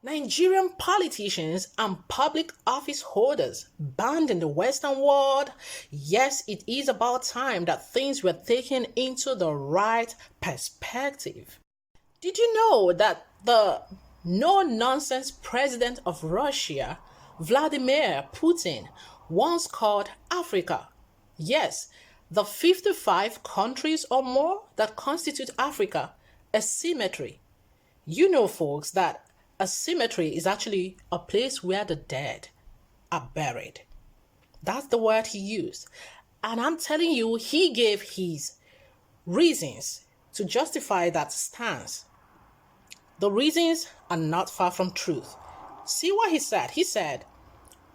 Nigerian politicians and public office holders banned in the Western world. Yes, it is about time that things were taken into the right perspective. Did you know that the no nonsense president of Russia, Vladimir Putin, once called Africa? Yes, the 55 countries or more that constitute Africa a cemetery. You know, folks, that a cemetery is actually a place where the dead are buried. That's the word he used. And I'm telling you, he gave his reasons to justify that stance. The reasons are not far from truth. See what he said? He said,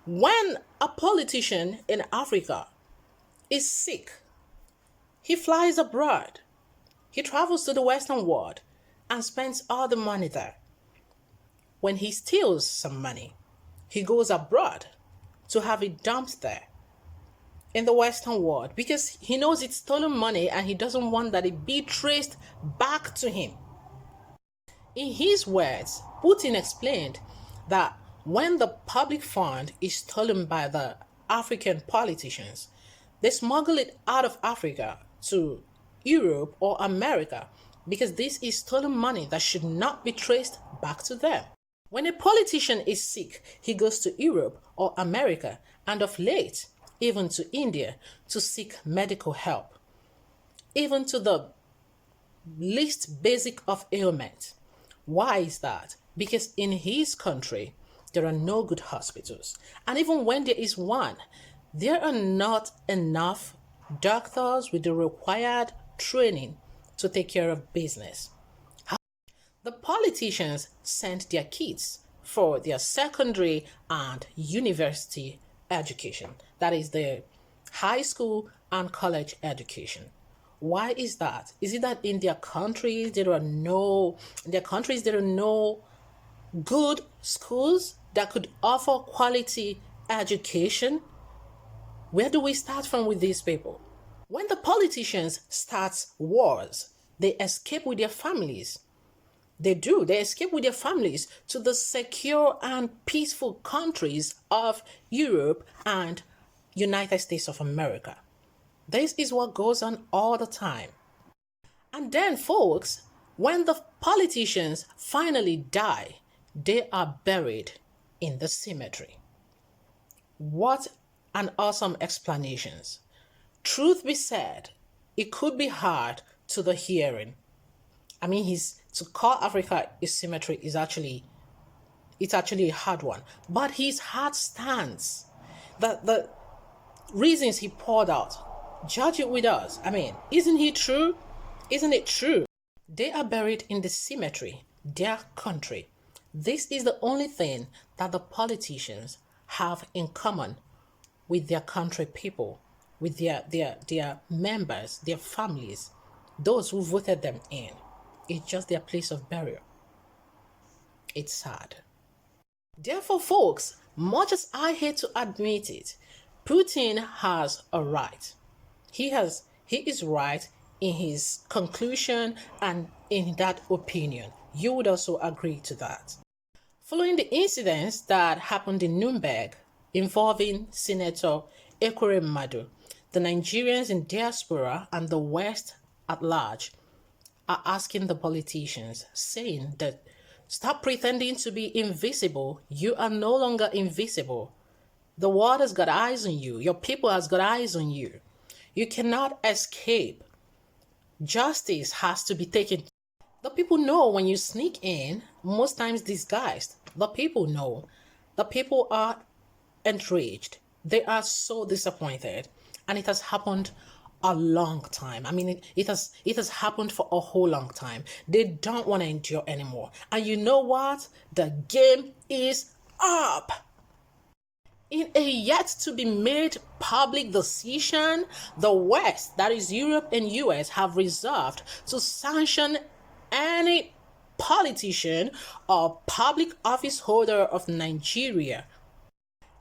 when a politician in Africa is sick, he flies abroad. He travels to the Western world and spends all the money there. When he steals some money, he goes abroad to have it dumped there in the Western world because he knows it's stolen money and he doesn't want that it be traced back to him. In his words, Putin explained that when the public fund is stolen by the African politicians, they smuggle it out of Africa to Europe or America because this is stolen money that should not be traced back to them. When a politician is sick, he goes to Europe or America and of late, even to India to seek medical help, even to the least basic of ailments. Why is that? Because in his country, there are no good hospitals. And even when there is one, there are not enough doctors with the required training to take care of business. The politicians sent their kids for their secondary and university education. That is the high school and college education. Why is that? Is it that in their countries there are no good schools that could offer quality education? Where do we start from with these people? When the politicians start wars, they escape with their families. They do. They escape with their families to the secure and peaceful countries of Europe and United States of America. This is what goes on all the time. And then, folks, when the politicians finally die, they are buried in the cemetery. What an awesome explanations. Truth be said, it could be hard to the hearing. I mean, to call Africa a cemetery is actually a hard one. But his hard stance, the reasons he poured out, judge it with us. I mean, isn't he true? Isn't it true? They are buried in the cemetery, their country. This is the only thing that the politicians have in common with their country people, with their members, their families, those who voted them in. It's just their place of burial. It's sad. Therefore, folks, much as I hate to admit it, Putin has a right. He is right in his conclusion and in that opinion. You would also agree to that. Following the incidents that happened in Nuremberg involving Senator Ekweremadu, the Nigerians in diaspora and the West at large are asking the politicians, saying that stop pretending to be invisible. You are no longer invisible. The world has got eyes on you. Your people has got eyes on you. You cannot escape. Justice has to be taken. The people know when you sneak in, most times disguised. The people know. The people are enraged. They are so disappointed. And it has happened a long time. I mean, it has happened for a whole long time. They don't want to endure anymore. And you know what? The game is up. In a yet to be made public decision, the West, that is Europe and US, have resolved to sanction any politician or public office holder of Nigeria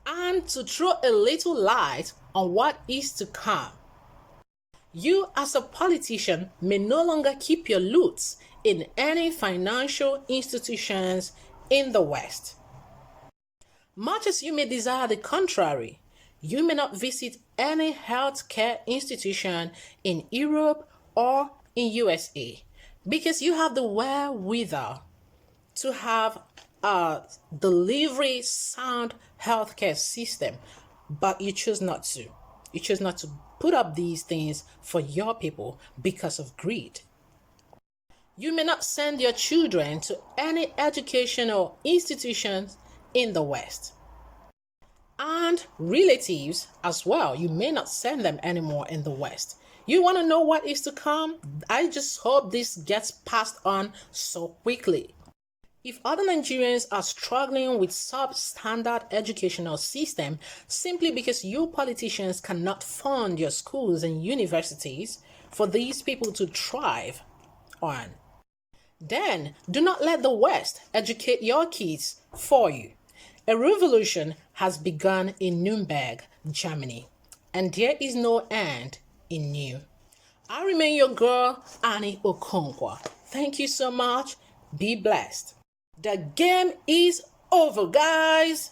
and to throw a little light on what is to come. You as a politician may no longer keep your loot in any financial institutions in the West. Much as you may desire the contrary, you may not visit any healthcare institution in Europe or in USA because you have the wherewithal to have a delivery sound healthcare system, but you choose not to. You choose not to put up these things for your people because of greed. You may not send your children to any educational institutions in the West. And relatives as well, you may not send them anymore in the West. You want to know what is to come? I just hope this gets passed on so quickly. If other Nigerians are struggling with substandard educational system simply because you politicians cannot fund your schools and universities for these people to thrive on, then do not let the West educate your kids for you. A revolution has begun in Nuremberg, Germany, and there is no end in you. I remain your girl, Annie Okonkwo. Thank you so much. Be blessed. The game is over, guys.